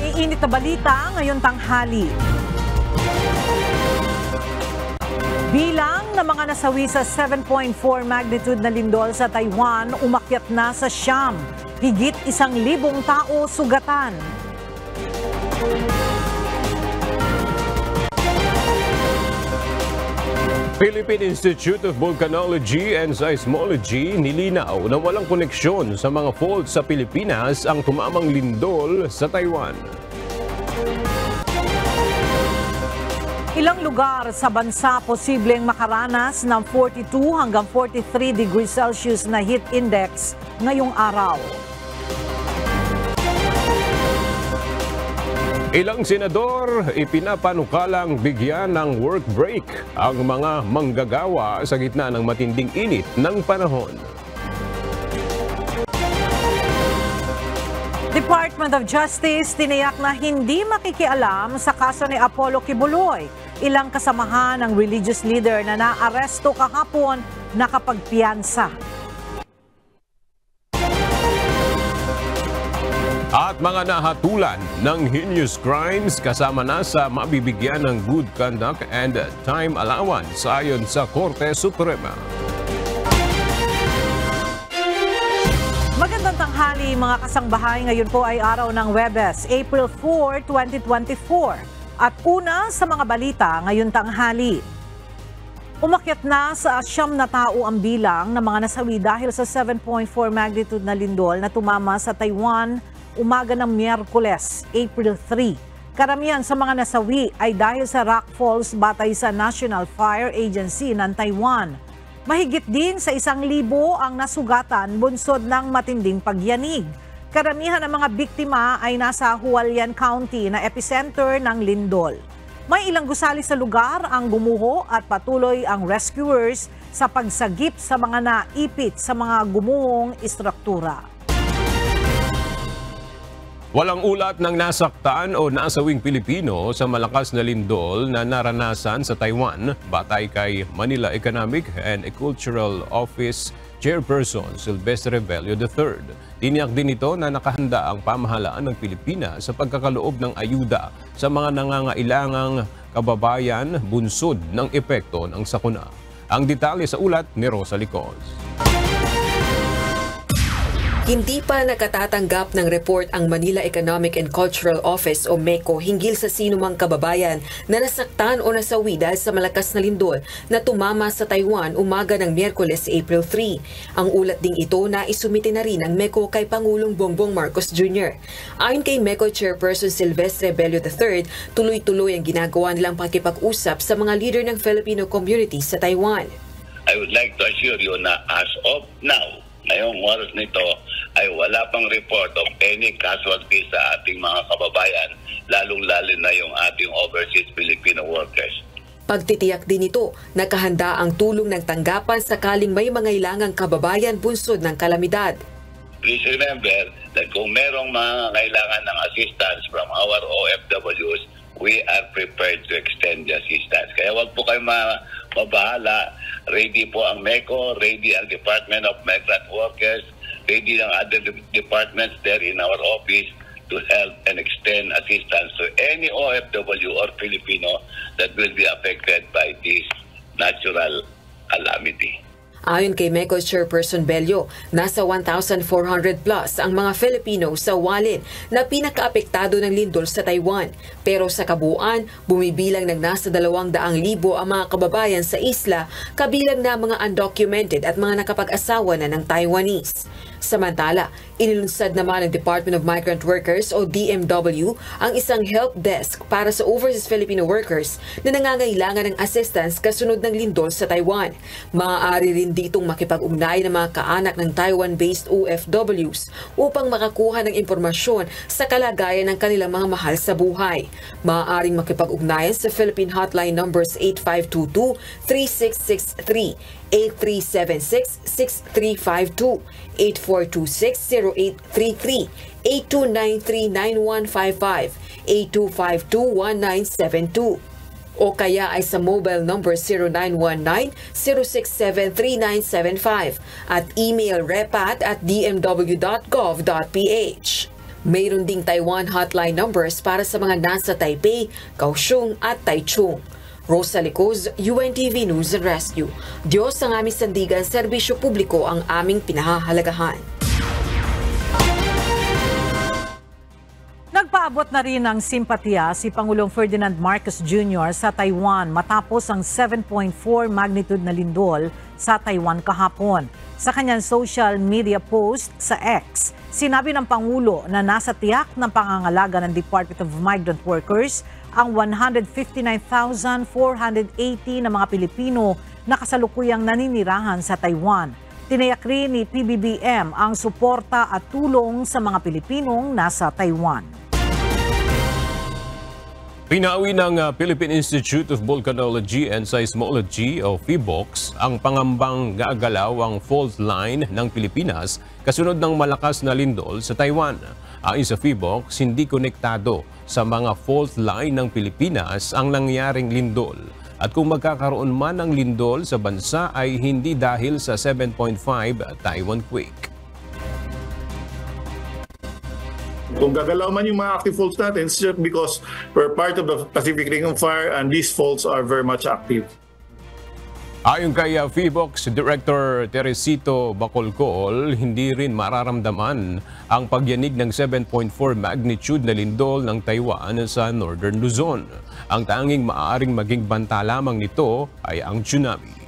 Iinit na balita ngayong tanghali. Bilang ng mga nasawi sa 7.4 magnitude na lindol sa Taiwan, umakyat na sa 9,000. Higit 1,000 tao sugatan. Philippine Institute of Volcanology and Seismology nilinaw na walang koneksyon sa mga fault sa Pilipinas ang tumamang lindol sa Taiwan. Ilang lugar sa bansa posibleng makaranas ng 42 hanggang 43 degrees Celsius na heat index ngayong araw. Ilang senador ipinapanukalang bigyan ng work break ang mga manggagawa sa gitna ng matinding init ng panahon. Department of Justice tiniyak na hindi makikialam sa kaso ni Apollo Kibuloy. Ilang kasamahan ng religious leader na naaresto kahapon nakapagpiyansa. At mga nahatulan ng heinous crimes kasama na sa mabibigyan ng good conduct and time allowance ayon sa Korte Suprema. Magandang tanghali mga kasangbahay. Ngayon po ay araw ng Huwebes, April 4, 2024. At una sa mga balita ngayon tanghali. Umakyat na sa 9 na tao ang bilang ng mga nasawi dahil sa 7.4 magnitude na lindol na tumama sa Taiwan umaga ng Miyerkules, April 3. Karamihan sa mga nasawi ay dahil sa rock falls batay sa National Fire Agency ng Taiwan. Mahigit din sa 1,000 ang nasugatan bunsod ng matinding pagyanig. Karamihan ng mga biktima ay nasa Hualien County na epicenter ng lindol. May ilang gusali sa lugar ang gumuho at patuloy ang rescuers sa pagsagip sa mga naipit sa mga gumuhong istruktura. Walang ulat ng nasaktan o nasawing Pilipino sa malakas na lindol na naranasan sa Taiwan, batay kay Manila Economic and Cultural Office Chairperson Silvestre Bello III. Tiniyak din ito na nakahanda ang pamahalaan ng Pilipinas sa pagkakaloob ng ayuda sa mga nangangailangang kababayan bunsod ng epekto ng sakuna. Ang detalye sa ulat ni Rosa Licos. Hindi pa nakatatanggap ng report ang Manila Economic and Cultural Office o MECO hinggil sa sinumang kababayan na nasaktan o nasawi dahil sa malakas na lindol na tumama sa Taiwan umaga ng Miyerkules, April 3. Ang ulat ding ito na isumite na rin ng MECO kay Pangulong Bongbong Marcos Jr. Ayon kay MECO Chairperson Silvestre Bello III, tuloy-tuloy ang ginagawa nilang pakipag-usap sa mga leader ng Filipino community sa Taiwan. I would like to assure you na as of now, ngayong oras nito ay wala pang report of any casualties sa ating mga kababayan, lalong-lalo na yung ating overseas Filipino workers. Pagtitiyak din ito, nakahanda ang tulong ng tanggapan sakaling may mangailangang kababayan bunsod ng kalamidad. Please remember that kung merong mga kailangan ng assistance from our OFWs, we are prepared to extend the assistance. Kaya wag po kayo mabahala. Ready po ang MECO, ready ang Department of Migrant Workers, ready ang other departments there in our office to help and extend assistance to any OFW or Filipino that will be affected by this natural calamity. Ayon kay MECO Chairperson Bello, nasa 1,400 plus ang mga Filipino sa Hualien na pinakaapektado ng lindol sa Taiwan. Pero sa kabuuan, bumibilang ng nasa 200,000 ang mga kababayan sa isla, kabilang na mga undocumented at mga nakapag-asawa na ng Taiwanese. Samantala, inilunsad naman ng Department of Migrant Workers o DMW ang isang help desk para sa overseas Filipino workers na nangangailangan ng assistance kasunod ng lindol sa Taiwan. Maaari rin ditong makipag-ugnay ng mga kaanak ng Taiwan-based OFWs upang makakuha ng impormasyon sa kalagayan ng kanilang mga mahal sa buhay. Maaaring makipag-ugnayan sa Philippine Hotline numbers 8522-3663, 8376-6352, 8426-0833, 8293-9155, 8252-1972. O kaya ay sa mobile number 0919-067-3975 at email repat@dmw.gov.ph. Mayroon ding Taiwan hotline numbers para sa mga nasa Taipei, Kaohsiung at Taichung. Rosa Licoz, UNTV News and Rescue. Diyos ang aming sandigan, serbisyo publiko ang aming pinahahalagahan. Nagpaabot na rin ng simpatiya si Pangulong Ferdinand Marcos Jr. sa Taiwan matapos ang 7.4 magnitude na lindol sa Taiwan kahapon. Sa kanyang social media post sa X, sinabi ng Pangulo na nasa tiyak ng pangangalaga ng Department of Migrant Workers ang 159,480 na mga Pilipino na kasalukuyang naninirahan sa Taiwan. Tiniyak rin ni PBBM ang suporta at tulong sa mga Pilipinong nasa Taiwan. Pinawi ng Philippine Institute of Volcanology and Seismology o PHIVOLCS ang pangambang gagalaw ang fault line ng Pilipinas kasunod ng malakas na lindol sa Taiwan. Ayon sa PHIVOLCS, hindi konektado sa mga fault line ng Pilipinas ang nangyaring lindol. At kung magkakaroon man ng lindol sa bansa ay hindi dahil sa 7.5 Taiwan quake. Kung gagalaw man yung mga active faults natin, it's just because we're part of the Pacific Ring of Fire and these faults are very much active. Ayon kay PHIVOLCS Director Teresito Bacolcol, hindi rin mararamdaman ang pagyanig ng 7.4 magnitude na lindol ng Taiwan sa Northern Luzon. Ang tanging maaaring maging banta lamang nito ay ang tsunami.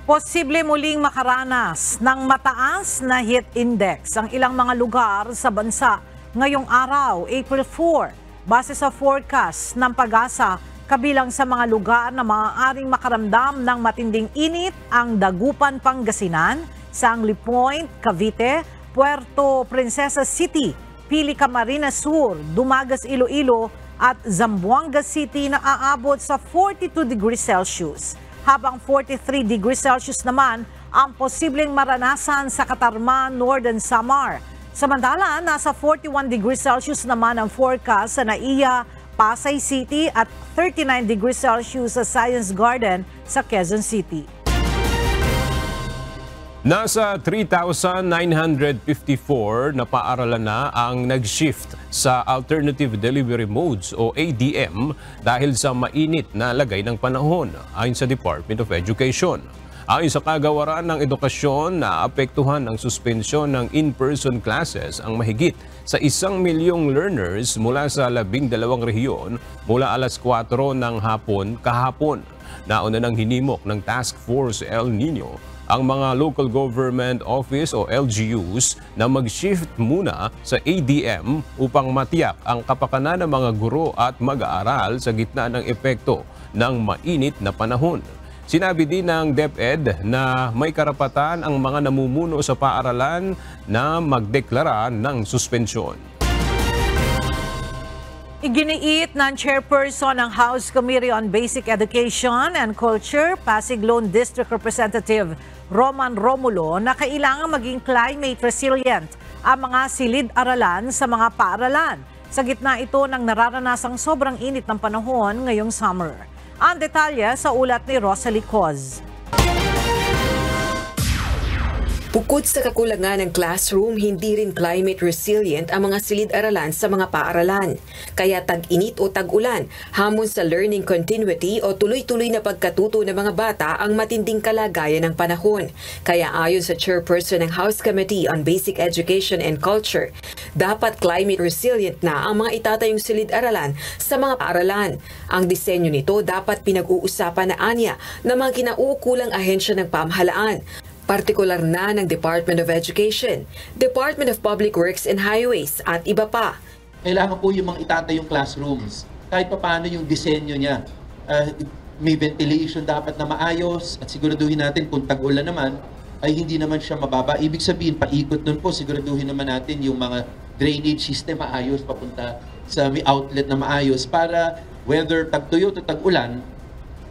Posible muling makaranas ng mataas na heat index ang ilang mga lugar sa bansa ngayong araw, April 4. Base sa forecast ng Pag-asa, kabilang sa mga lugar na maaaring makaramdam ng matinding init ang Dagupan, Pangasinan, Sangli Point, Cavite, Puerto Princesa City, Pili, Camarines Sur, Dumagas, Iloilo at Zamboanga City na aabot sa 42 degrees Celsius. Habang 43 degrees Celsius naman ang posibleng maranasan sa Catarman, Northern Samar. Samantala, nasa 41 degrees Celsius naman ang forecast sa Naiya, Pasay City at 39 degrees Celsius sa Science Garden sa Quezon City. Nasa 3,954 na paaralan na ang nag-shift sa Alternative Delivery Modes o ADM dahil sa mainit na lagay ng panahon, ayon sa Department of Education. Ayon sa kagawaran ng edukasyon, naapektuhan ng suspensyon ng in-person classes ang mahigit sa 1 milyong learners mula sa 12 rehiyon mula alas 4 ng hapon kahapon. Nauna ng hinimok ng Task Force El Nino ang mga local government office o LGUs na mag-shift muna sa ADM upang matiyak ang kapakanan ng mga guro at mag-aaral sa gitna ng epekto ng mainit na panahon. Sinabi din ng DepEd na may karapatan ang mga namumuno sa paaralan na magdeklara ng suspensyon. Iginiit ng chairperson ng House Committee on Basic Education and Culture, Pasig Lone District Representative Roman Romulo, na kailangan maging climate resilient ang mga silid-aralan sa mga paaralan. Sa gitna ito ng nararanasang sobrang init ng panahon ngayong summer. Ang detalye sa ulat ni Rosa Licoz. Bukod sa kakulangan ng classroom, hindi rin climate resilient ang mga silid-aralan sa mga paaralan. Kaya tag-init o tag-ulan, hamon sa learning continuity o tuloy-tuloy na pagkatuto ng mga bata ang matinding kalagayan ng panahon. Kaya ayon sa chairperson ng House Committee on Basic Education and Culture, dapat climate resilient na ang mga itatayong silid-aralan sa mga paaralan. Ang disenyo nito dapat pinag-uusapan na anya ng mga kinauukulang ahensya ng pamahalaan, partikular na ng Department of Education, Department of Public Works and Highways at iba pa. Kailangan po yung mga itatayong classrooms. Kahit pa paano yung disenyo niya. May ventilation dapat na maayos at siguraduhin natin kung tag-ulan naman ay hindi naman siya mababa. Ibig sabihin, paikot nun po, siguraduhin naman natin yung mga drainage system maayos papunta sa may outlet na maayos para whether tag-tuyo o tag-ulan,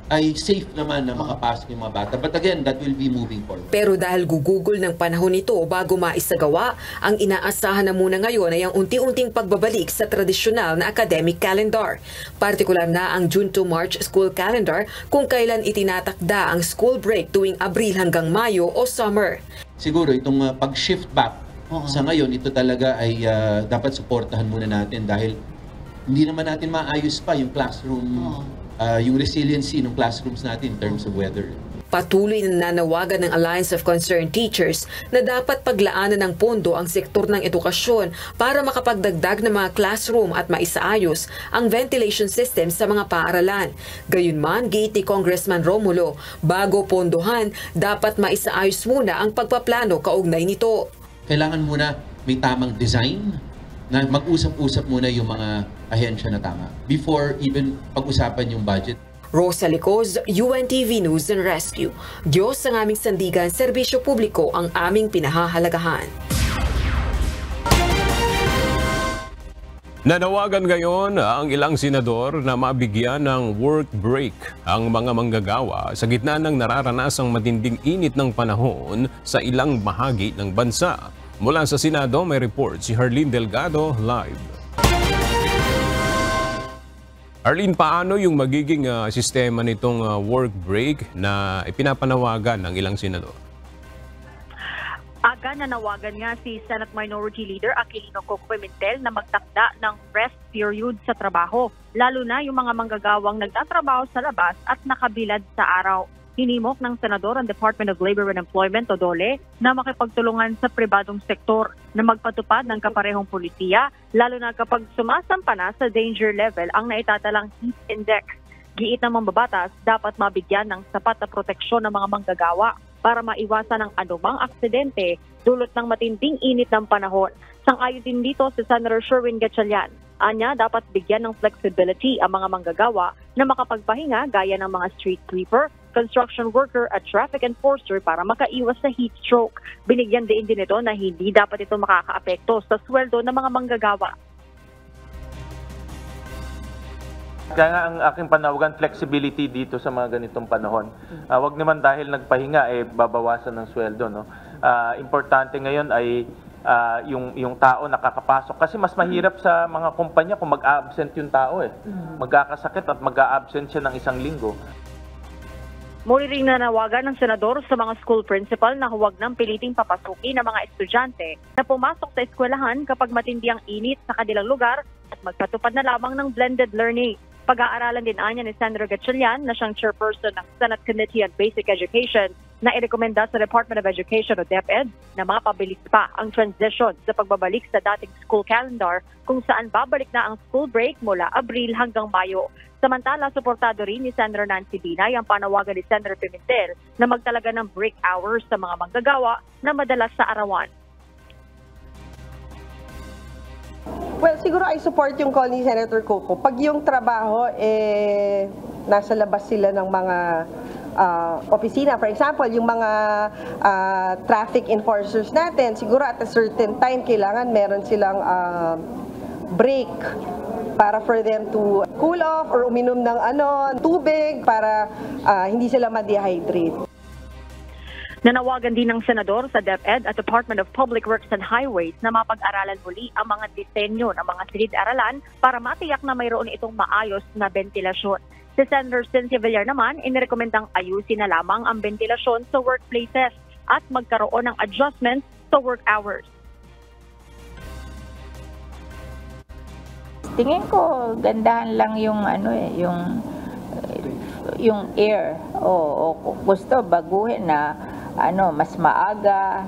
ay safe naman na makapasok yung mga bata. But again, that will be moving forward. Pero dahil gugugol ng panahon nito bago maisagawa, ang inaasahan na muna ngayon ay ang unti-unting pagbabalik sa tradisyonal na academic calendar. Partikular na ang June to March school calendar kung kailan itinatakda ang school break tuwing Abril hanggang Mayo o summer. Siguro itong pag-shift back Sa ngayon, ito talaga ay dapat suportahan muna natin dahil hindi naman natin maayos pa yung classroom, yung resiliency ng classrooms natin in terms of weather. Patuloy na nanawagan ng Alliance of Concerned Teachers na dapat paglaanan ng pondo ang sektor ng edukasyon para makapagdagdag ng mga classroom at maisaayos ang ventilation system sa mga paaralan. Gayunman, giit ni Congressman Romulo, bago pondohan, dapat maisaayos muna ang pagpaplano kaugnay nito. Kailangan muna may tamang design na mag-usap-usap muna yung mga ahensya na tama before even pag-usapan yung budget. Rosa Licoz, UNTV News and Rescue. Diyos ang aming sandigan, serbisyo publiko ang aming pinahahalagahan. Nanawagan ngayon ang ilang senador na mabigyan ng work break ang mga manggagawa sa gitna ng nararanasang matinding init ng panahon sa ilang bahagi ng bansa. Mula sa Senado, may report si Harleen Delgado live. Arlene, paano yung magiging sistema nitong work break na ipinapanawagan ng ilang senador? Aga nanawagan nga si Senate Minority Leader Aquilino Coco Pimentel na magtakda ng rest period sa trabaho, lalo na yung mga manggagawang nagtatrabaho sa labas at nakabilad sa araw. Hinimok ng senador ang Department of Labor and Employment o DOLE na makipagtulungan sa pribadong sektor na magpatupad ng kaparehong pulisiya, lalo na kapag sumasampa na sa danger level ang naitatalang heat index. Giit ng mambabatas, dapat mabigyan ng sapat na proteksyon ng mga manggagawa para maiwasan ang anumang aksidente dulot ng matinding init ng panahon. Sang-ayon din dito si Senator Sherwin Gatchalian. Anya, dapat bigyan ng flexibility ang mga manggagawa na makapagpahinga gaya ng mga street sweeper, construction worker at traffic enforcer para makaiwas sa heat stroke. Binigyan din ito na hindi dapat ito makakaapekto sa sweldo ng mga manggagawa. Kaya nga ang aking panawagan, flexibility dito sa mga ganitong panahon. Wag naman dahil nagpahinga, babawasan ng sweldo. No? Importante ngayon ay yung tao nakakapasok. Kasi mas mahirap sa mga kumpanya kung mag-absent yung tao. Magkakasakit at mag-absent siya ng isang linggo. Muli ring nanawagan ng senador sa mga school principal na huwag nang piliting papasukin ng mga estudyante na pumasok sa eskwelahan kapag matindi ang init sa kanilang lugar at magpatupad na lamang ng blended learning. Pag-aaralan din anya ni Senator Gatchalian na siyang chairperson ng Senate Committee on Basic Education na irekomenda sa Department of Education o DepEd na mapabilis pa ang transition sa pagbabalik sa dating school calendar kung saan babalik na ang school break mula Abril hanggang Mayo. Samantala, suportado rin ni Senator Nancy Binay ang panawagan ni Senator Pimentel na magtalaga ng break hours sa mga manggagawa na madalas sa arawan. Well, siguro I support yung call ni Senator Coco. Pag yung trabaho, nasa labas sila ng mga opisina. For example, yung mga traffic enforcers natin, siguro at a certain time, kailangan meron silang break para for them to cool off or uminom ng tubig para hindi sila ma-dehydrate. Nanawagan din ng senador sa DepEd at Department of Public Works and Highways na mapag-aralan muli ang mga disenyo ng mga silid-aralan para matiyak na mayroon itong maayos na ventilasyon. Si Senator Cynthia Villar naman, inirekomendang ayusin na lamang ang ventilasyon sa workplaces at magkaroon ng adjustments sa work hours. Tingin ko gandahan lang yung yung air o gusto baguhin na mas maaga,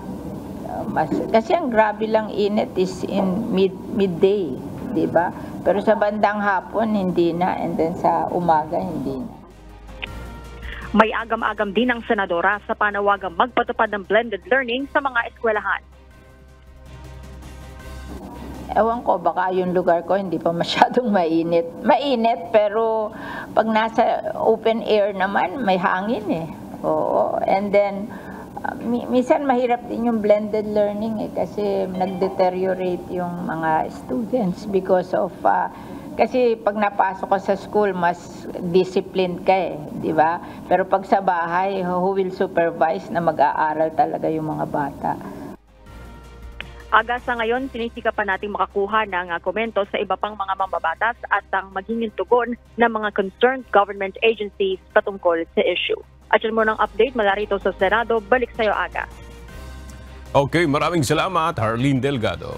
kasi ang grabe lang init is in midday, di ba? Pero sa bandang hapon hindi na, and then sa umaga hindi na. May agam-agam din ang senadora sa panawagang magpatupad ng blended learning sa mga eskwelahan. Ewan ko, baka yung lugar ko hindi pa masyadong mainit. Mainit, pero pag nasa open air naman, may hangin Oo, and then minsan mahirap din yung blended learning kasi nag-deteriorate yung mga students because of kasi pag napasok ka sa school mas disciplined ka di ba? Pero pag sa bahay, who will supervise na mag-aaral talaga yung mga bata? Aga sa ngayon, sinisika pa natin makakuha ng komento sa iba pang mga mambabatas at ang magiging tugon ng mga concerned government agencies patungkol sa issue. At yun mo ng update mula rito sa Senado. Balik sa'yo, Aga. Okay, maraming salamat, Harleen Delgado.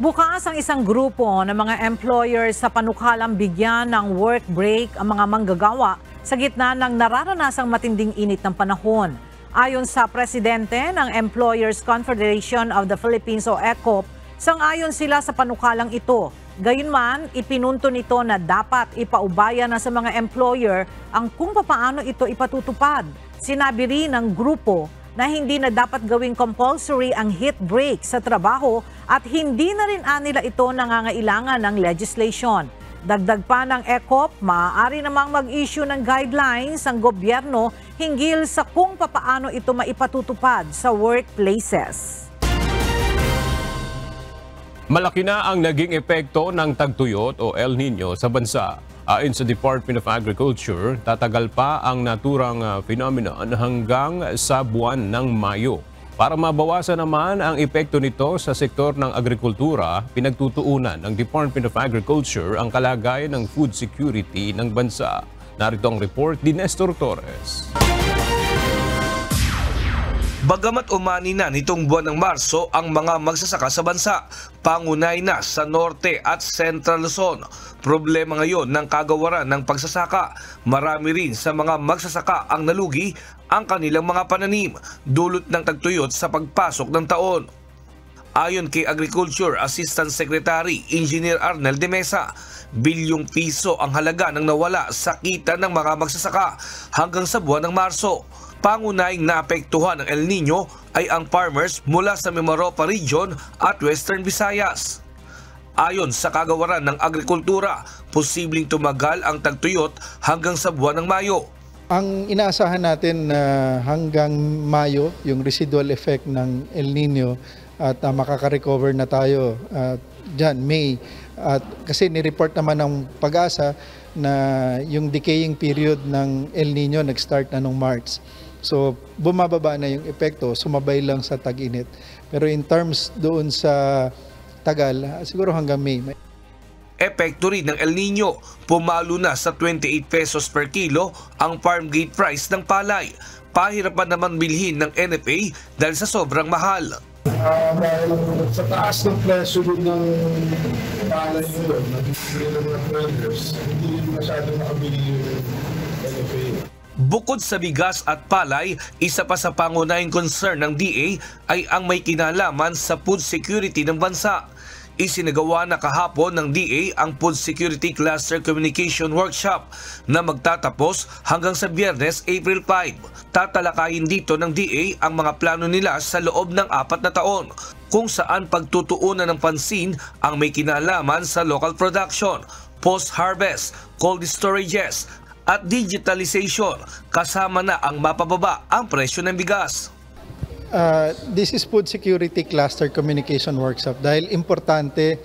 Bukas ang isang grupo ng mga employers sa panukalang bigyan ng work break ang mga manggagawa sa gitna ng nararanasang matinding init ng panahon. Ayon sa presidente ng Employers Confederation of the Philippines o ECOP, sang-ayon sila sa panukalang ito. Gayunman, ipinunto nito na dapat ipaubaya na sa mga employer ang kung paano ito ipatutupad. Sinabi rin ng grupo na hindi na dapat gawing compulsory ang heat break sa trabaho at hindi na rin nila ito nangangailangan ng legislation. Dagdag pa ng ECOP, maaari namang mag-issue ng guidelines ang gobyerno hinggil sa kung paano ito maipatutupad sa workplaces. Malaki na ang naging epekto ng tagtuyot o El Nino sa bansa. Ayon sa Department of Agriculture, tatagal pa ang naturang phenomenon hanggang sa buwan ng Mayo. Para mabawasan naman ang epekto nito sa sektor ng agrikultura, pinagtutuunan ng Department of Agriculture ang kalagayan ng food security ng bansa. Narito ang report ni Nestor Torres. Bagamat umani na nitong buwan ng Marso ang mga magsasaka sa bansa, pangunay na sa Norte at Central Luzon. Problema ngayon ng kagawaran ng pagsasaka. Marami rin sa mga magsasaka ang nalugi ang kanilang mga pananim, dulot ng tagtuyot sa pagpasok ng taon. Ayon kay Agriculture Assistant Secretary Engineer Arnel de Mesa, bilyong piso ang halaga ng nawala sa kita ng mga magsasaka hanggang sa buwan ng Marso. Pangunahing naapektuhan ng El Nino ay ang farmers mula sa Mimaropa Region at Western Visayas. Ayon sa kagawaran ng agrikultura, posibleng tumagal ang tagtuyot hanggang sa buwan ng Mayo. Ang inaasahan natin na hanggang Mayo, yung residual effect ng El Nino at makaka-recover na tayo dyan, May. At kasi ni-report naman ng Pag-asa na yung decaying period ng El Nino nag-start na noong March. So bumababa na yung epekto, sumabay lang sa tag-init. Pero in terms doon sa tagal, siguro hanggang May. Epekto rin ng El Nino, pumalo na sa 28 pesos per kilo ang farm gate price ng palay. Pahirapan naman bilhin ng NFA dahil sa sobrang mahal. Dahil sa taas ng presyo ng palay yun, nabibili ng mga traders, hindi masyado makabili yung NFA. Bukod sa bigas at palay, isa pa sa pangunahing concern ng DA ay ang may kinalaman sa food security ng bansa. Isinagawa na kahapon ng DA ang Food Security Cluster Communication Workshop na magtatapos hanggang sa Biyernes, April 5. Tatalakayin dito ng DA ang mga plano nila sa loob ng 4 na taon, kung saan pagtutuunan ng pansin ang may kinalaman sa local production, post-harvest, cold storages, at digitalization, kasama na ang mapababa ang presyo ng bigas. This is Food Security Cluster Communication Workshop dahil importante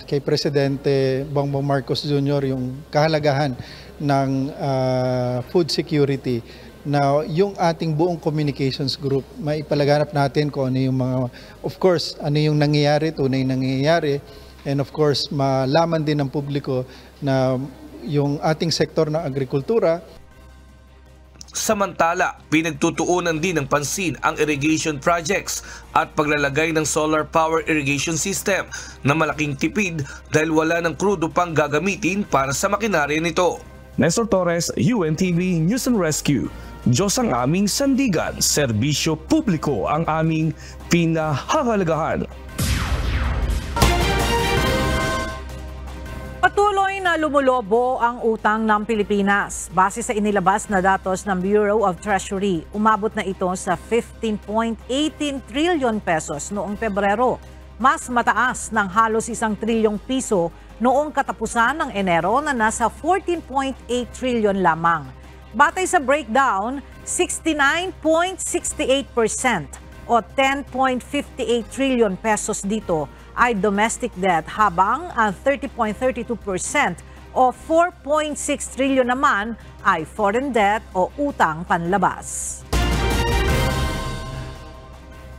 kay Presidente Bongbong Marcos Jr. yung kahalagahan ng food security na yung ating buong communications group, maipalaganap natin kung ano yung mga, of course, ano yung nangyayari, tunay nangyayari, and of course, malaman din ng publiko na yung ating sektor ng agrikultura. Samantala, pinagtutuunan din ng pansin ang irrigation projects at paglalagay ng solar power irrigation system na malaking tipid dahil wala ng krudo pang gagamitin para sa makinarya nito. Nestor Torres, UNTV News and Rescue. Diyos ang aming sandigan, serbisyo publiko ang aming pinahahalagahan. Patuloy na lumulobo ang utang ng Pilipinas. Base sa inilabas na datos ng Bureau of Treasury, umabot na ito sa 15.18 trillion pesos noong Pebrero. Mas mataas ng halos 1 trilyong piso noong katapusan ng Enero na nasa 14.8 trillion lamang. Batay sa breakdown, 69.68% o 10.58 trillion pesos dito ay domestic debt habang ang 30.32% o 4.6 trillion naman ay foreign debt o utang panlabas.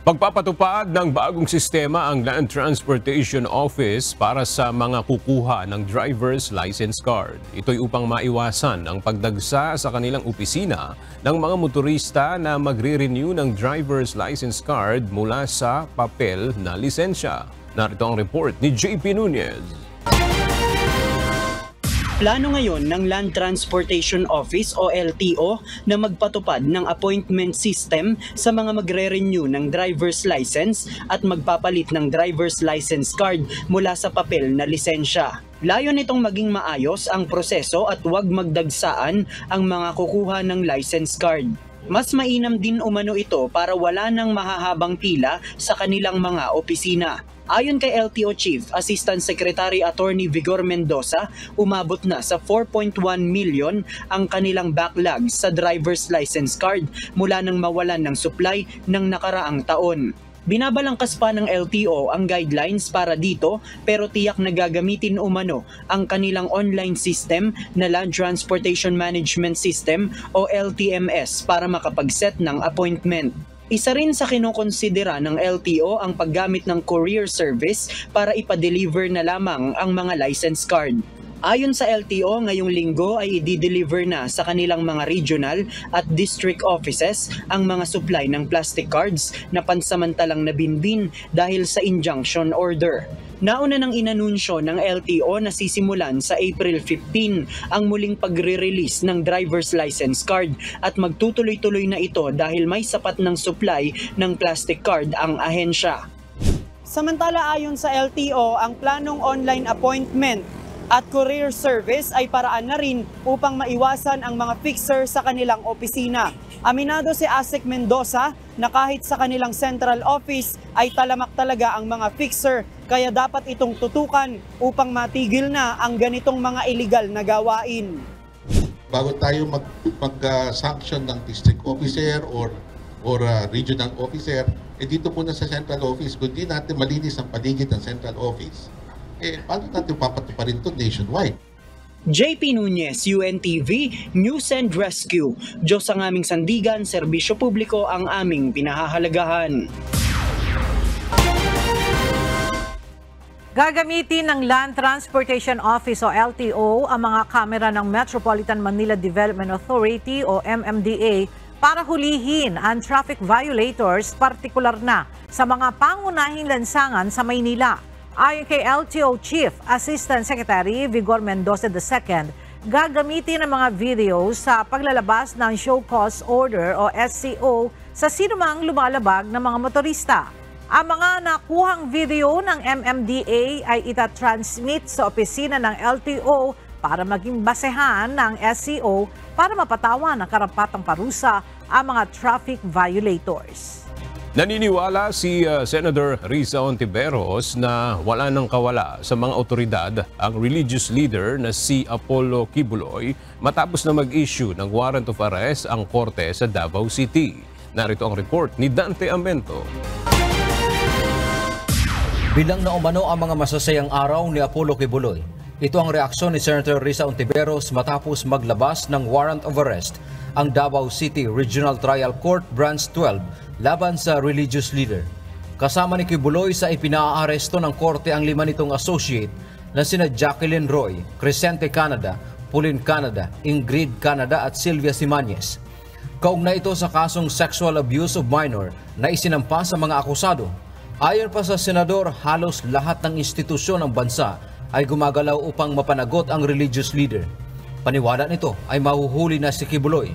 Pagpapatupad ng bagong sistema ang Land Transportation Office para sa mga kukuha ng driver's license card. Ito'y upang maiwasan ang pagdagsa sa kanilang opisina ng mga motorista na magre-renew ng driver's license card mula sa papel na lisensya. Narito ang report ni JP Nunez. Plano ngayon ng Land Transportation Office o LTO na magpatupad ng appointment system sa mga magre-renew ng driver's license at magpapalit ng driver's license card mula sa papel na lisensya. Layo nitong maging maayos ang proseso at huwag magdagsaan ang mga kukuha ng license card. Mas mainam din umano ito para wala nang mahahabang pila sa kanilang mga opisina. Ayon kay LTO Chief Assistant Secretary Attorney Vigor Mendoza, umabot na sa 4.1 million ang kanilang backlog sa driver's license card mula nang mawalan ng supply ng nakaraang taon. Binabalangkas pa ng LTO ang guidelines para dito pero tiyak na gagamitin umano ang kanilang online system na Land Transportation Management System o LTMS para makapag-set ng appointment. Isa rin sa kinukonsidera ng LTO ang paggamit ng courier service para ipa-deliver na lamang ang mga license card. Ayon sa LTO, ngayong linggo ay i-deliver na sa kanilang mga regional at district offices ang mga supply ng plastic cards na pansamantalang nabinbin dahil sa injunction order. Nauna nang inanunsyo ng LTO na sisimulan sa April 15 ang muling pagre-release ng driver's license card at magtutuloy-tuloy na ito dahil may sapat ng supply ng plastic card ang ahensya. Samantala ayon sa LTO, ang planong online appointment at courier service ay paraan na rin upang maiwasan ang mga fixer sa kanilang opisina. Aminado si Asek Mendoza na kahit sa kanilang central office ay talamak talaga ang mga fixer kaya dapat itong tutukan upang matigil na ang ganitong mga illegal na gawain. Bago tayo mag-sanction ng district officer or regional officer, dito po na sa central office, kung di natin malinis ang paligid ng central office, paano natin papatuparin ito nationwide? JP Nunez, UNTV, News and Rescue. Diyos ang aming sandigan, serbisyo publiko ang aming pinahahalagahan. Gagamitin ng Land Transportation Office o LTO ang mga kamera ng Metropolitan Manila Development Authority o MMDA para hulihin ang traffic violators, partikular na sa mga pangunahing lansangan sa Maynila. Ayon kay LTO Chief Assistant Secretary Vigor Mendoza II, gagamitin ang mga video sa paglalabas ng Show Cause Order o SCO sa sinumang lumalabag ng mga motorista. Ang mga nakuhang video ng MMDA ay itatransmit sa opisina ng LTO para maging basehan ng SCO para mapatawan ng karapatang parusa ang mga traffic violators. Naniniwala si Senator Risa Hontiveros na wala nang kawala sa mga otoridad ang religious leader na si Apollo Kibuloy matapos na mag-issue ng warrant of arrest ang korte sa Davao City. Narito ang report ni Dante Amento. Bilang na umano ang mga masasayang araw ni Apollo Kibuloy, ito ang reaksyon ni Senator Risa Hontiveros matapos maglabas ng warrant of arrest ang Davao City Regional Trial Court Branch 12 laban sa religious leader. Kasama ni Kibuloy sa ipinaaresto ng korte ang 5 nitong associate na sina Jacqueline Roy, Crescente Canada, Pauline Canada, Ingrid Canada at Sylvia Simanes. Kaugnay ito sa kasong sexual abuse of minor na isinampa sa mga akusado. Ayon pa sa senador, halos lahat ng institusyon ng bansa ay gumagalaw upang mapanagot ang religious leader. Paniwala nito ay mahuhuli na si Kibuloy.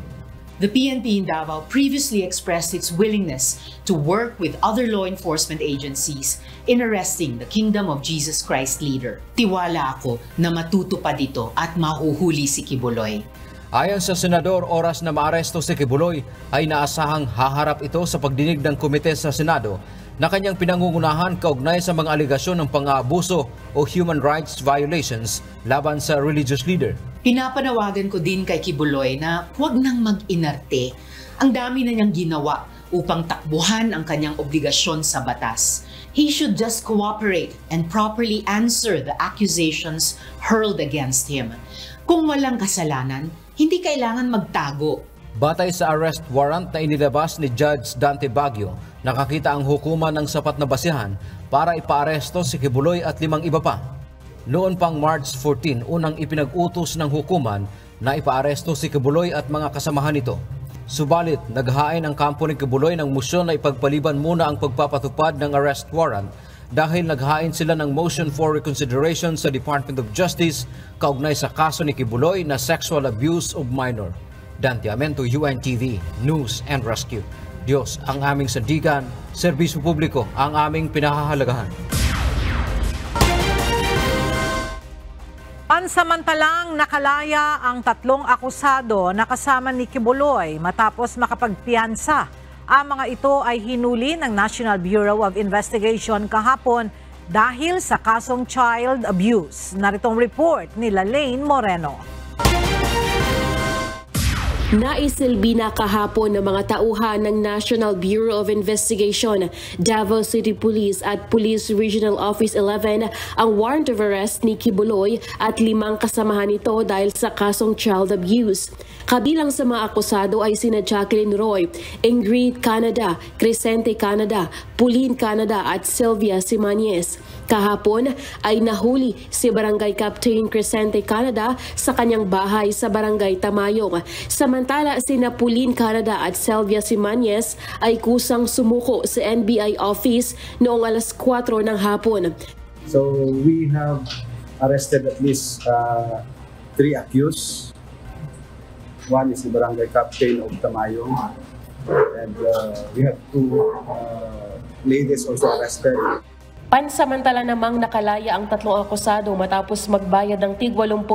The PNP in Davao previously expressed its willingness to work with other law enforcement agencies in arresting the Kingdom of Jesus Christ leader. Tiwala ako na matutupad ito at mahuhuli si Kibuloy. Ayon sa senador, oras na maaresto si Kibuloy ay naasahang haharap ito sa pagdinig ng komite sa Senado na kanyang pinangungunahan kaugnay sa mga aligasyon ng pang-aabuso o human rights violations laban sa religious leader. Pinapanawagan ko din kay Kibuloy na huwag nang mag-inarte. Ang dami na niyang ginawa upang takbuhan ang kanyang obligasyon sa batas. He should just cooperate and properly answer the accusations hurled against him. Kung walang kasalanan, hindi kailangan magtago. Batay sa arrest warrant na inilabas ni Judge Dante Baguio, nakakita ang hukuman ng sapat na basihan para ipaaresto si Kibuloy at 5 iba pa. Noon pang March 14, unang ipinag-utos ng hukuman na ipaaresto si Kibuloy at mga kasamahan nito. Subalit, naghain ang kampo ni Kibuloy ng motion na ipagpaliban muna ang pagpapatupad ng arrest warrant dahil naghain sila ng motion for reconsideration sa Department of Justice kaugnay sa kaso ni Kibuloy na sexual abuse of minor. Dante Amento, UNTV, News and Rescue. Diyos ang aming sandigan, serbisyo publiko ang aming pinahahalagahan. Pansamantalang nakalaya ang 3 akusado na kasama ni Kibuloy matapos makapagpiyansa. Ang mga ito ay hinuli ng National Bureau of Investigation kahapon dahil sa kasong child abuse. Naritong report ni Lane Moreno. Naisilbi na kahapon ng mga tauhan ng National Bureau of Investigation, Davao City Police at Police Regional Office 11 ang warrant of arrest ni Kibuloy at 5 kasamahan nito dahil sa kasong child abuse. Kabilang sa mga akusado ay sina Jacqueline Roy, Ingrid Canada, Crescente Canada, Pauline Canada at Sylvia Simanes. Kahapon ay nahuli si Barangay Captain Crescente Canada sa kanyang bahay sa Barangay Tamayong. Samantala, sina Pauline Canada at Sylvia Simanes ay kusang sumuko sa NBI office noong alas 4 ng hapon. So we have arrested at least 3 accused. One is the Barangay Captain of Tamayong, and we have 2 ladies also arrested. Pansamantala namang nakalaya ang 3 akusado matapos magbayad ng tig 80,000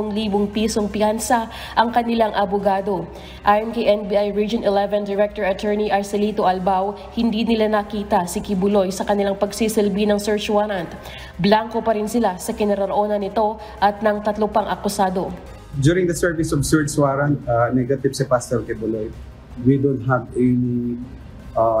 pisong piyansa ang kanilang abogado. Ayon kay NBI Region 11 Director Attorney Arcelito Albao, hindi nila nakita si Kibuloy sa kanilang pagsisilbi ng search warrant. Blanco pa rin sila sa kinaroroonan nito at ng 3 pang akusado. During the service of search warrant, negative si Pastor Kibuloy. We don't have any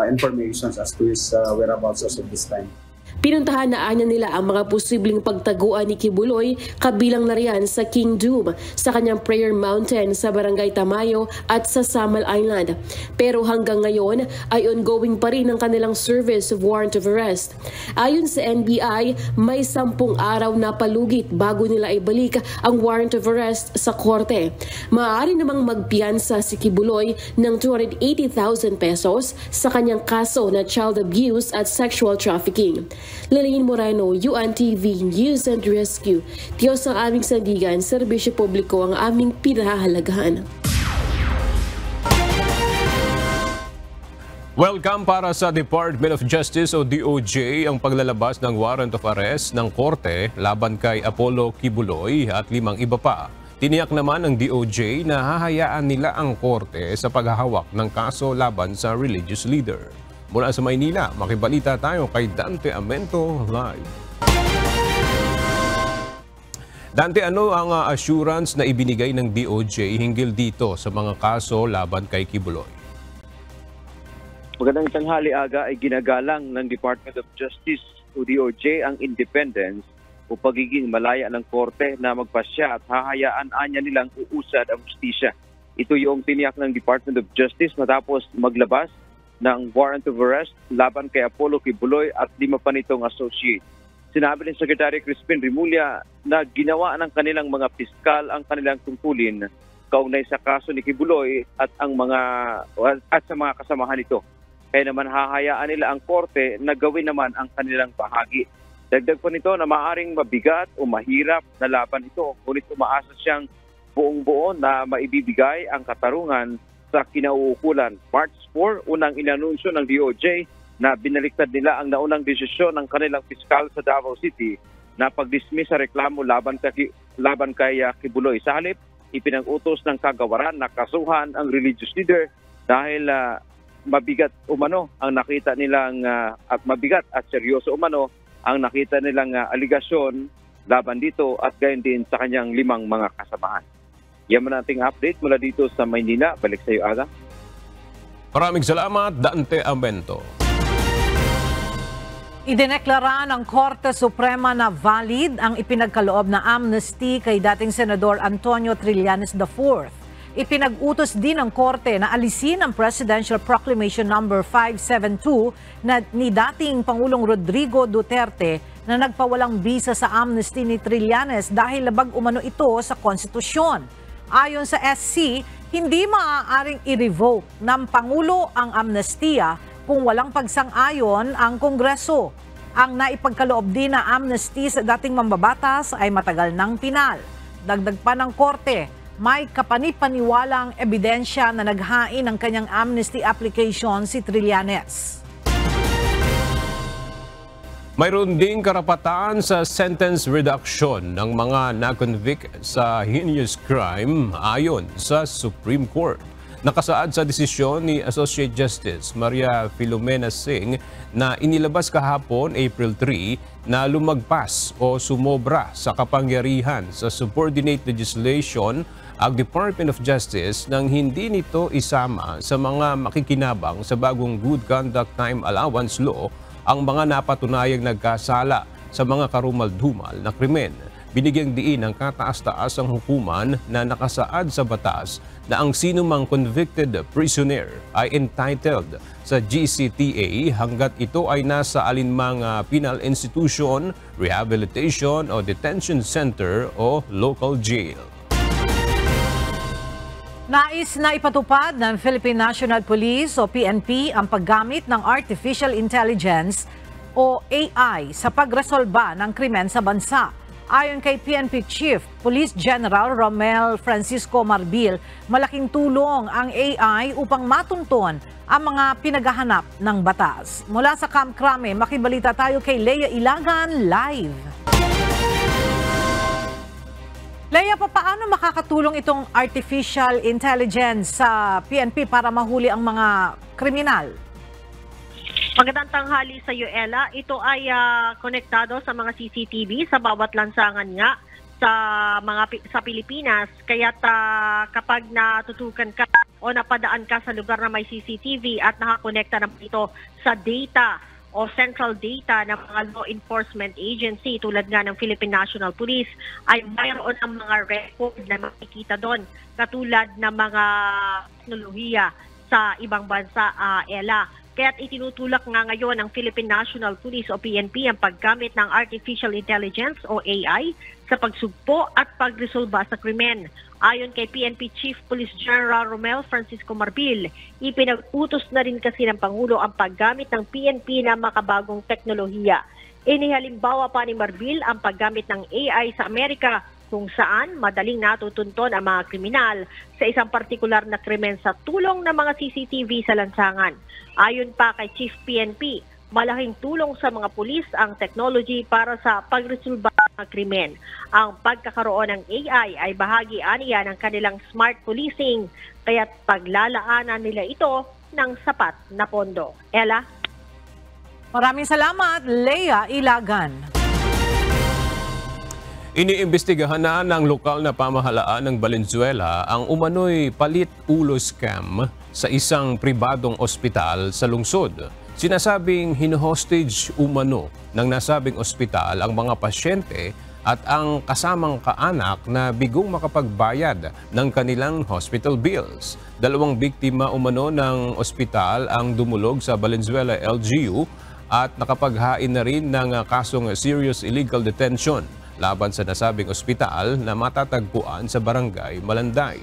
information as to his whereabouts as of this time. Pinuntahan na anya nila ang mga posibleng pagtaguan ni Kibuloy, kabilang na riyan sa King Doom, sa kanyang Prayer Mountain sa Barangay Tamayo at sa Samal Island. Pero hanggang ngayon ay ongoing pa rin ang kanilang service of warrant of arrest. Ayon sa NBI, may 10 araw na palugit bago nila ibalik ang warrant of arrest sa korte. Maaari namang magpiyansa si Kibuloy ng 280,000 pesos sa kanyang kaso na child abuse at sexual trafficking. Lane Moreno, UNTV News and Rescue. Diyos ang aming sandigan, serbisyo publiko ang aming pinahahalagahan. Welcome para sa Department of Justice o DOJ ang paglalabas ng warrant of arrest ng korte laban kay Apollo Kibuloy at 5 iba pa. Tiniyak naman ng DOJ na hahayaan nila ang korte sa paghahawak ng kaso laban sa religious leader. Mula sa Maynila, makibalita tayo kay Dante Amento live. Dante, ano ang assurance na ibinigay ng DOJ hinggil dito sa mga kaso laban kay Kibuloy? Magandang tanghali, Aga, ay ginagalang ng Department of Justice o DOJ ang independence o pagiging malaya ng korte na magpasya at hahayaan anya nilang uusad ang justisya. Ito yung tiniyak ng Department of Justice matapos maglabas ng warrant of arrest laban kay Apollo Kibuloy at 5 pa nitong associate. Sinabi ni Secretary Crispin Rimulya na ginawa ng kanilang mga piskal ang kanilang tungkulin kaugnay sa kaso ni Kibuloy at sa mga kasamahan nito. Kaya naman hahayaan nila ang korte na gawin naman ang kanilang bahagi. Dagdag pa nito na maaaring mabigat o mahirap na laban ito, ngunit umaasa siyang buong-buo na maibibigay ang katarungan sa kinauukulan. March 4, unang inanunsyo ng DOJ na binaliktad nila ang naunang desisyon ng kanilang piskal sa Davao City na pag-dismiss sa reklamo laban kay Kibuloy. Sa halip, ipinag-utos ng kagawaran na kasuhan ang religious leader dahil mabigat umano ang nakita nilang at mabigat at seryoso umano ang nakita nilang aligasyon laban dito at gayon din sa kanyang 5 mga kasamahan. Yan man ating update mula dito sa Maynila. Balik sa iyo, Aga. Maraming salamat, Dante Amento. Idineklara ng Korte Suprema na valid ang ipinagkaloob na amnesty kay dating Senador Antonio Trillanes IV. Ipinag-utos din ng korte na alisin ang Presidential Proclamation No. 572 ni dating Pangulong Rodrigo Duterte na nagpawalang bisa sa amnesty ni Trillanes dahil labag umano ito sa konstitusyon. Ayon sa SC, hindi maaaring i-revoke ng Pangulo ang amnestiya kung walang pagsang-ayon ang Kongreso. Ang naipagkaloob din na amnesty sa dating mambabatas ay matagal nang pinal. Dagdag pa ng korte, may kapanipaniwalang ebidensya na naghain ng kanyang amnesty application si Trillanes. Mayroon ding karapatan sa sentence reduction ng mga na-convict sa heinous crime ayon sa Supreme Court. Nakasaad sa desisyon ni Associate Justice Maria Filomena Singh na inilabas kahapon April 3 na lumagpas o sumobra sa kapangyarihan sa subordinate legislation ang Department of Justice nang hindi nito isama sa mga makikinabang sa bagong Good Conduct Time Allowance Law ang mga napatunayang nagkasala sa mga karumal-dumal na krimen. Binigyang diin ng kataas-taas ang hukuman na nakasaad sa batas na ang sinumang convicted prisoner ay entitled sa GCTA hanggat ito ay nasa alinmang penal institution, rehabilitation o detention center o local jail. Nais na ipatupad ng Philippine National Police o PNP ang paggamit ng Artificial Intelligence o AI sa pagresolba ng krimen sa bansa. Ayon kay PNP Chief Police General Romel Francisco Marbil, malaking tulong ang AI upang matunton ang mga pinaghahanap ng batas. Mula sa Camp Crame, makibalita tayo kay Leia Ilagan live. Leia, paano makakatulong itong artificial intelligence sa PNP para mahuli ang mga kriminal? Magandang tanghali sa iyo, Ella. Ito ay konektado sa mga CCTV sa bawat lansangan nga sa Pilipinas. Kaya't kapag natutukan ka o napadaan ka sa lugar na may CCTV at nakakonekta naman ito sa data o central data ng mga law enforcement agency tulad nga ng Philippine National Police, ay mayroon ang mga record na makikita doon katulad ng mga teknolohiya sa ibang bansa, Ella. Kaya't itinutulak nga ngayon ng Philippine National Police o PNP ang paggamit ng Artificial Intelligence o AI sa pagsugpo at pagresolba sa krimen. Ayon kay PNP Chief Police General Romel Francisco Marbil, ipinag-utos na rin kasi ng Pangulo ang paggamit ng PNP na makabagong teknolohiya. Inihalimbawa pa ni Marbil ang paggamit ng AI sa Amerika kung saan madaling natutunton ang mga kriminal sa isang partikular na krimen sa tulong ng mga CCTV sa lansangan. Ayon pa kay Chief PNP, malaking tulong sa mga pulis ang technology para sa pagresolba ng krimen. Ang pagkakaroon ng AI ay bahagi aniya ng kanilang smart policing, kaya't paglalaanan nila ito ng sapat na pondo. Ella? Maraming salamat, Leia Ilagan. Iniimbestigahan na ng lokal na pamahalaan ng Valenzuela ang umano'y palit-ulo scam sa isang pribadong ospital sa lungsod. Sinasabing hino-hostage umano ng nasabing ospital ang mga pasyente at ang kasamang kaanak na bigong makapagbayad ng kanilang hospital bills. 2 biktima umano ng ospital ang dumulog sa Valenzuela LGU at nakapaghain na rin ng kasong serious illegal detention laban sa nasabing ospital na matatagpuan sa barangay Malanday.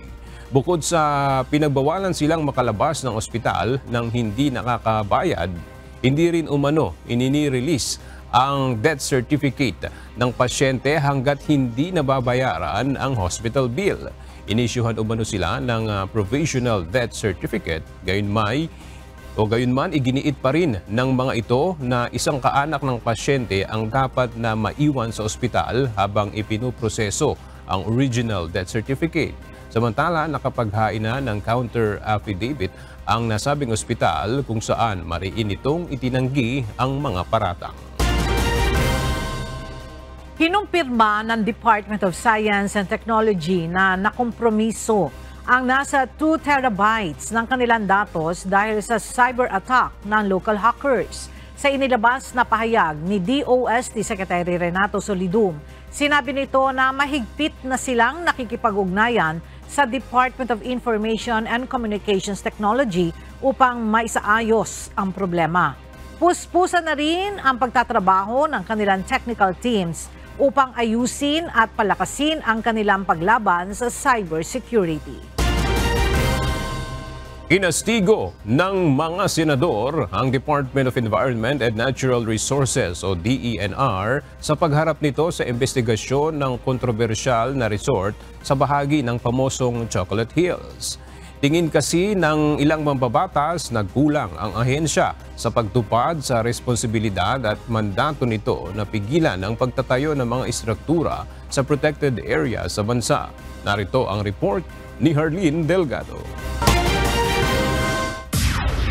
Bukod sa pinagbawalan silang makalabas ng ospital nang hindi nakakabayad, hindi rin umano inini-release ang death certificate ng pasyente hanggat hindi nababayaran ang hospital bill. Inisyuhan umano sila ng provisional death certificate, gayunman iginiit pa rin ng mga ito na isang kaanak ng pasyente ang dapat na maiwan sa ospital habang ipinuproseso ang original death certificate. Samantala, nakapaghain na ng counter affidavit ang nasabing ospital kung saan mariin itong itinanggi ang mga paratang. Kinumpirma ng Department of Science and Technology na nakompromiso ang nasa 2 terabytes ng kanilang datos dahil sa cyber attack ng local hackers. Sa inilabas na pahayag ni DOST Secretary Renato Solidum, sinabi nito na mahigpit na silang nakikipag-ugnayan sa Department of Information and Communications Technology upang maisaayos ang problema. Puspusan na rin ang pagtatrabaho ng kanilang technical teams upang ayusin at palakasin ang kanilang paglaban sa cybersecurity. Inastigo ng mga senador ang Department of Environment and Natural Resources o DENR sa pagharap nito sa investigasyon ng kontrobersyal na resort sa bahagi ng pamosong Chocolate Hills. Tingin kasi ng ilang mambabatas na kulang ang ahensya sa pagtupad sa responsibilidad at mandato nito na pigilan ang pagtatayo ng mga istruktura sa protected area sa bansa. Narito ang report ni Harleen Delgado.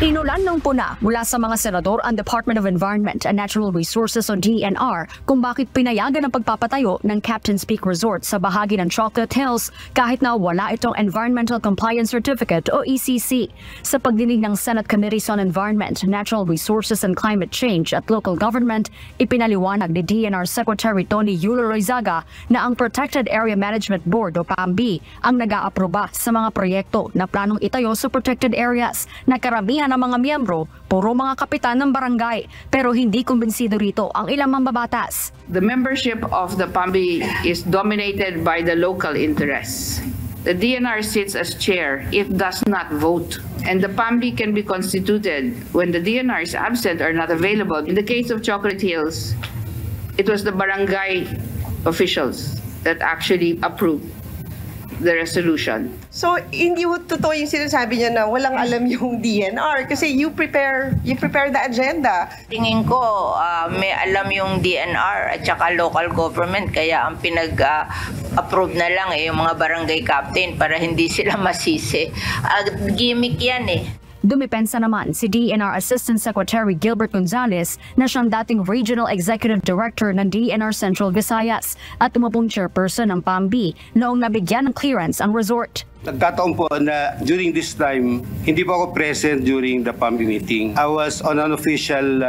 Inulan ng puna mula sa mga senador ang Department of Environment and Natural Resources o DENR kung bakit pinayagan ang pagpapatayo ng Captain's Peak Resort sa bahagi ng Chocolate Hills kahit na wala itong Environmental Compliance Certificate o ECC. Sa pagdinig ng Senate Committees on Environment, Natural Resources and Climate Change at Local Government, ipinaliwanag ni DENR Secretary Tony Yulo Loizaga na ang Protected Area Management Board o PAMB ang nag-aaproba sa mga proyekto na planong itayo sa protected areas na karamihan ng mga miyembro, puro mga kapitan ng barangay, pero hindi kumbinsido rito ang ilang mambabatas. The membership of the PAMB is dominated by the local interests. The DENR sits as chair if does not vote, and the PAMB can be constituted when the DENR is absent or not available. In the case of Chocolate Hills, it was the barangay officials that actually approved the resolution. So, hindi totoo yung sinasabi niya na walang alam yung DENR kasi you prepare the agenda. Tingin ko may alam yung DENR at saka local government kaya ang pinag-approve na lang yung mga barangay captain para hindi sila masisi. Gimmick yan eh. Dumipensa naman si DENR Assistant Secretary Gilbert Gonzales na siyang dating Regional Executive Director ng DENR Central Visayas at umupong chairperson ng PAMB noong nabigyan ng clearance ang resort. Nagkataon po na during this time, hindi po ako present during the PAMB meeting. I was on an official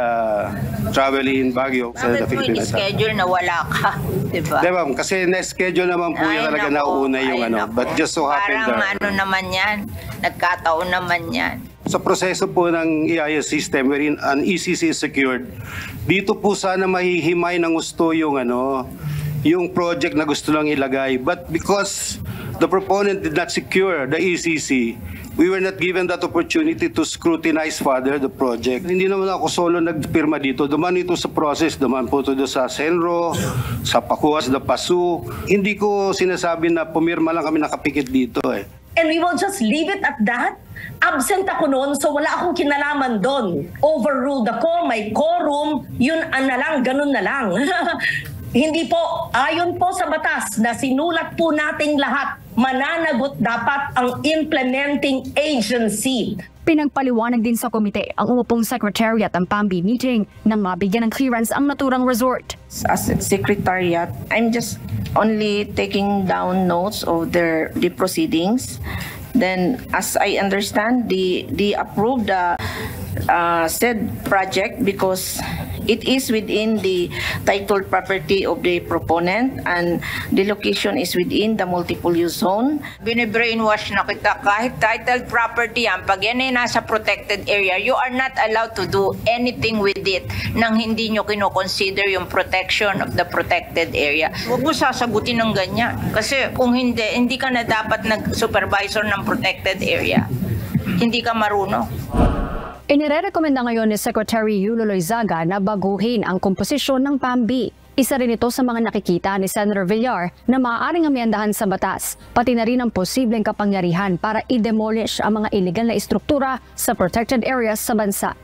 travel in Baguio. Bakit mo in-schedule na wala ka? Diba? Diba, kasi na-schedule naman po yung talaga nauna yung ano. But just so happened parang ano naman yan, nagkataon naman yan. Sa proseso po ng EIS system wherein an ECC is secured, dito po sana mahihimay ng gusto yung yung project na gusto lang ilagay. But because the proponent did not secure the ECC, we were not given that opportunity to scrutinize further the project. Hindi naman ako solo nagpirma dito. Duman ito sa process, duman po ito sa Senro, sa Pakuas, the PASU. Hindi ko sinasabi na pumirma lang kami nakapikit dito eh. And we will just leave it at that. Absent ako noon, so wala akong kinalaman doon. Overruled ako, may quorum, yun na lang, ganun na lang. Hindi po, ayon po sa batas na sinulat po nating lahat, mananagot dapat ang implementing agency. Pinagpaliwanag din sa komite ang umupong secretariat ng PAMB meeting nang mabigyan ng clearance ang naturang resort. As a secretariat, I'm just only taking down notes of the proceedings. Then, as I understand, they approved the said project because it is within the titled property of the proponent and the location is within the multiple use zone. Bine-brainwash na kita kahit titled property yan, pag yan ay nasa protected area, you are not allowed to do anything with it nang hindi nyo kinoconsider yung protection of the protected area. Huwag mo sasagutin ng ganyan kasi kung hindi ka na dapat nag-supervisor ng protected area. Hindi ka marunong. Inirekomenda ngayon ni Secretary Yulo Loizaga na baguhin ang komposisyon ng PAMB. Isa rin ito sa mga nakikita ni Senator Villar na maaaring amyandahan sa batas, pati na rin ang posibleng kapangyarihan para i-demolish ang mga illegal na istruktura sa protected areas sa bansa.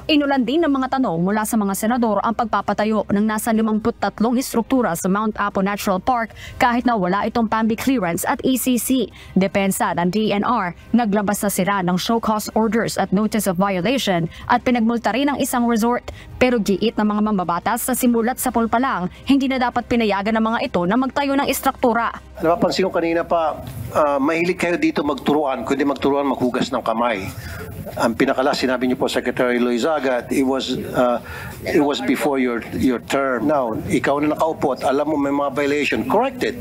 Inulan din ng mga tanong mula sa mga senador ang pagpapatayo ng nasa 53 istruktura sa Mount Apo Natural Park kahit na wala itong PAMB clearance at ECC. Depensa ng DENR, naglabas na sila ng show cause orders at notice of violation at pinagmulta rin ang isang resort. Pero giit ng mga mambabatas sa simulat sa poll pa lang, hindi na dapat pinayagan ng mga ito na magtayo ng istruktura. Napapansin ko kanina pa, mahilig kayo dito magturuan, kundi magturuan maghugas ng kamay. Ang pinakala, sinabi niyo po, Secretary Loizaga, it was before your term. Now, ikaw na nakaupo at alam mo may mga violation, correct it.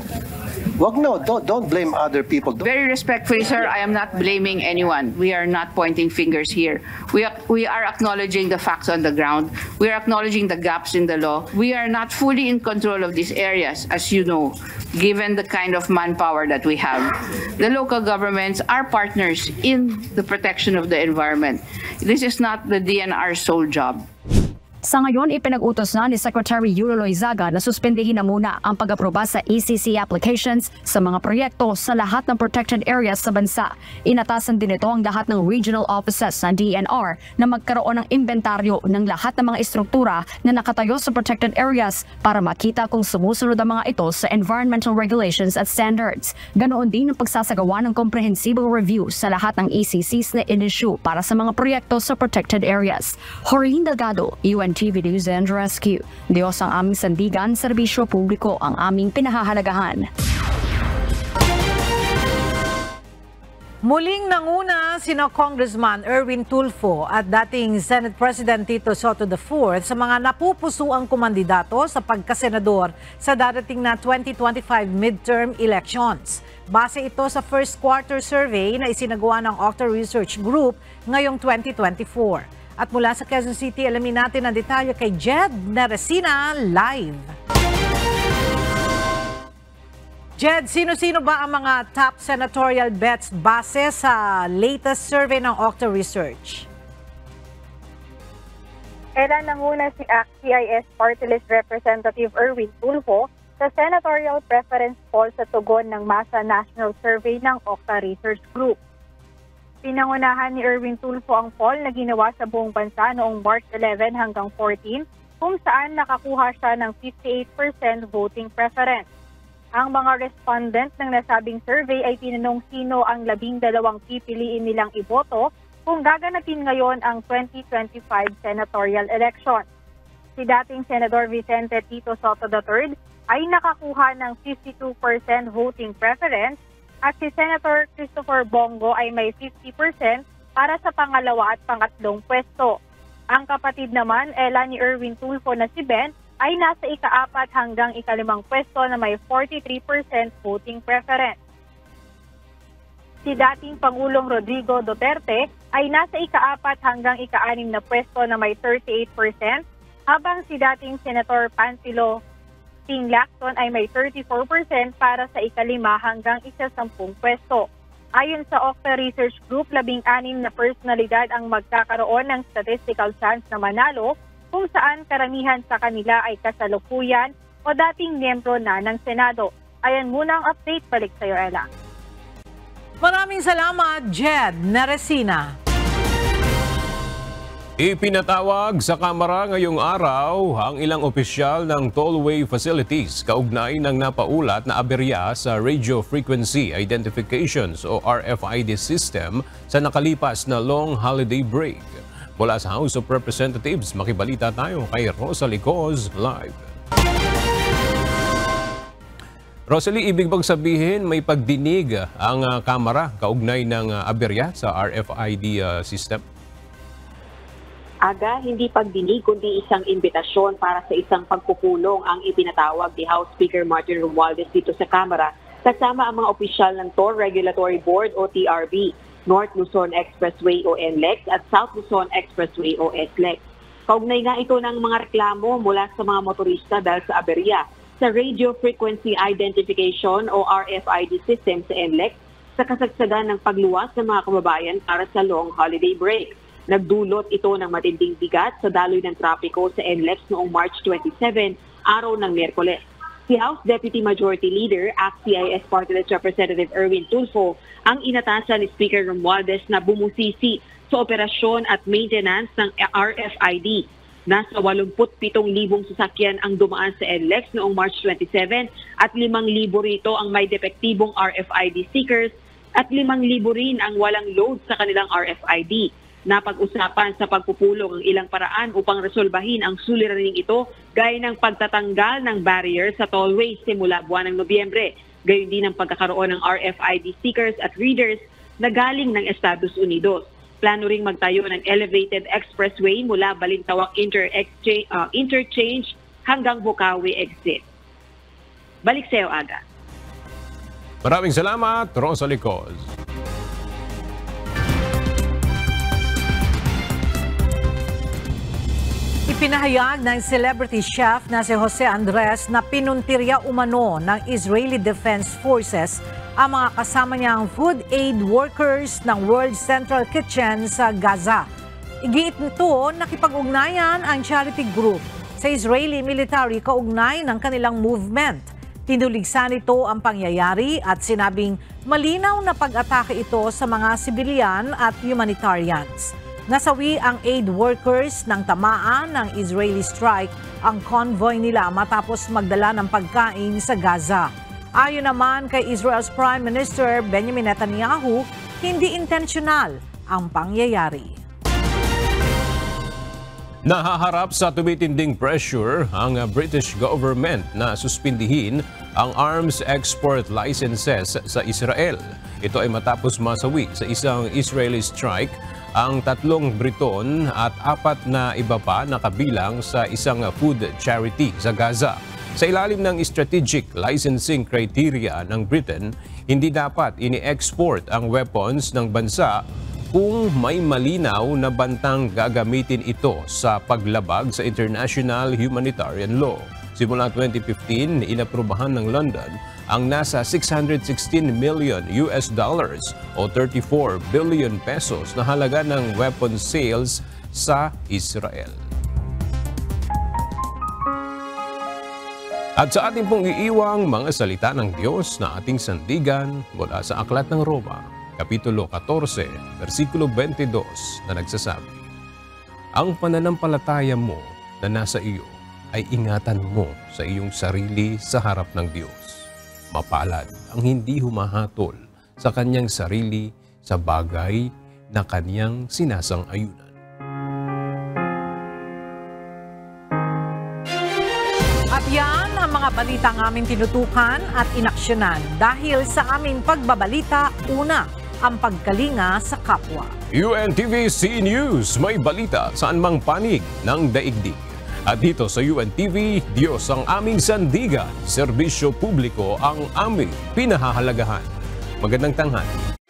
Wag no, don't blame other people. Very respectfully, sir, I am not blaming anyone. We are not pointing fingers here. We are acknowledging the facts on the ground. We are acknowledging the gaps in the law. We are not fully in control of these areas, as you know, given the kind of manpower that we have. The local governments are partners in the protection of the environment. This is not the DNR's sole job. Sa ngayon, ipinag-utos na ni Secretary Yulo Loizaga na suspendihin na muna ang pag-aproba sa ECC applications sa mga proyekto sa lahat ng protected areas sa bansa. Inatasan din ito ang lahat ng regional offices ng DNR na magkaroon ng inventaryo ng lahat ng mga istruktura na nakatayo sa protected areas para makita kung sumusunod ang mga ito sa environmental regulations at standards. Ganoon din ang pagsasagawa ng comprehensive review sa lahat ng ECCs na in-issue para sa mga proyekto sa protected areas. Jorlene Delgado, UNTV News and Rescue. Diyos ang aming sandigan, serbisyo publiko ang aming pinahahalagahan. Muling nanguna sina Congressman Erwin Tulfo at dating Senate President Tito Soto IV sa mga napupusuang kumandidato sa pagkasenador sa darating na 2025 midterm elections. Base ito sa first quarter survey na isinagawa ng Octa Research Group ngayong 2024. At mula sa Quezon City, alamin natin ang detalye kay Jed Neresina live. Jed, sino-sino ba ang mga top senatorial bets base sa latest survey ng Octa Research? Nanguna si ACT-CIS Party List Representative Erwin Tulfo sa senatorial preference poll sa tugon ng Masa National Survey ng Octa Research Group. Pinangunahan ni Erwin Tulfo ang poll na ginawa sa buong bansa noong March 11 hanggang 14 kung saan nakakuha siya ng 58% voting preference. Ang mga respondent ng nasabing survey ay tinanong sino ang 12 pipiliin nilang iboto kung gaganapin ngayon ang 2025 senatorial election. Si dating Senador Vicente Tito Soto III ay nakakuha ng 52% voting preference at si Senator Christopher Bongo ay may 50% para sa pangalawa at pangatlong pwesto. Ang kapatid naman, ni Erwin Tulfo na si Ben, ay nasa ika-4 hanggang ika-5 pwesto na may 43% voting preference. Si dating Pangulong Rodrigo Duterte ay nasa ika-4 hanggang ika-6 na pwesto na may 38%, habang si dating Senator Pansilo Ting Lacson ay may 34% para sa ika-5 hanggang ika-10 pwesto. Ayon sa Octa Research Group, 16 na personalidad ang magkakaroon ng statistical chance na manalo kung saan karamihan sa kanila ay kasalukuyan o dating miyembro na ng Senado. Ayan muna ang update. Balik sa iyo, Ella. Maraming salamat, Jed Neresina. Ipinatawag sa Kamara ngayong araw ang ilang opisyal ng tollway facilities kaugnay ng napaulat na aberya sa Radio Frequency Identifications o RFID system sa nakalipas na long holiday break. Mula sa House of Representatives, makibalita tayo kay Rosalie Coz live. Rosalie, ibig bang sabihin may pagdinig ang Kamara kaugnay ng aberya sa RFID system? Hindi pagdinig kundi isang imbitasyon para sa isang pagpupulong ang ipinatawag ni House Speaker Martin Romualdez dito sa Kamara kasama ang mga opisyal ng Toll Regulatory Board o TRB, North Luzon Expressway o NLEX at South Luzon Expressway o SLEX. Kaugnay nga ito ng mga reklamo mula sa mga motorista dahil sa aberya sa Radio Frequency Identification o RFID system sa NLEX sa kasagsagan ng pagluwas ng mga kababayan para sa long holiday break. Nagdulot ito ng matinding bigat sa daloy ng trapiko sa NLEX noong March 27, araw ng Miyerkules. Si House Deputy Majority Leader, ACT-CIS Party List Representative Erwin Tulfo, ang inatasan ni Speaker Romualdez na bumusisi sa operasyon at maintenance ng RFID. Nasa 87,000 sasakyan ang dumaan sa NLEX noong March 27 at 5,000 rito ang may depektibong RFID stickers at 5,000 rin ang walang load sa kanilang RFID. Napag-usapan sa pagpupulong ang ilang paraan upang resolbahin ang suliraning ito gaya ng pagtatanggal ng barrier sa tollways simula buwan ng Nobyembre. Gayon din ang pagkakaroon ng RFID stickers at readers na galing ng Estados Unidos. Plano ring magtayo ng elevated expressway mula Balintawak Interchange hanggang Bukawi Exit. Balik sa iyo, Aga. Maraming salamat, Rosalie Coz. Ipinahayag ng celebrity chef na si Jose Andres na pinuntirya umano ng Israeli Defense Forces ang mga kasama niyang food aid workers ng World Central Kitchen sa Gaza. Igiit nito, nakipag-ugnayan ang charity group sa Israeli military kaugnay ng kanilang movement. Tinuligsan nito ang pangyayari at sinabing malinaw na pag-atake ito sa mga sibilyan at humanitarians. Nasawi ang aid workers ng tamaan ng Israeli strike ang convoy nila matapos magdala ng pagkain sa Gaza. Ayon naman kay Israel's Prime Minister Benjamin Netanyahu, hindi intentional ang pangyayari. Nahaharap sa tumitinding pressure ang British government na suspindihin ang arms export licenses sa Israel. Ito ay matapos masawi sa isang Israeli strike ang 3 Briton at 4 na iba pa na kabilang sa isang food charity sa Gaza. Sa ilalim ng strategic licensing criteria ng Britain, hindi dapat ini-export ang weapons ng bansa kung may malinaw na bantang gagamitin ito sa paglabag sa international humanitarian law. Simula 2015, inaprubahan ng London ang nasa $616 million o 34 billion pesos na halaga ng weapon sales sa Israel. At sa ating pong iiwang mga salita ng Diyos na ating sandigan mula sa Aklat ng Roma, Kapitulo 14, versikulo 22 na nagsasabi, ang pananampalataya mo na nasa iyo ay ingatan mo sa iyong sarili sa harap ng Diyos. Mapalad ang hindi humahatol sa kanyang sarili sa bagay na kanyang sinasang-ayunan. At yan ang mga balitang aming tinutukan at inaksyonan dahil sa aming pagbabalita, una, ang pagkalinga sa kapwa. UNTV-C News, may balita saan mang panig ng daigdig. At dito sa UNTV, Diyos ang aming sandigan, serbisyo publiko ang aming pinahahalagahan. Magandang tanghali.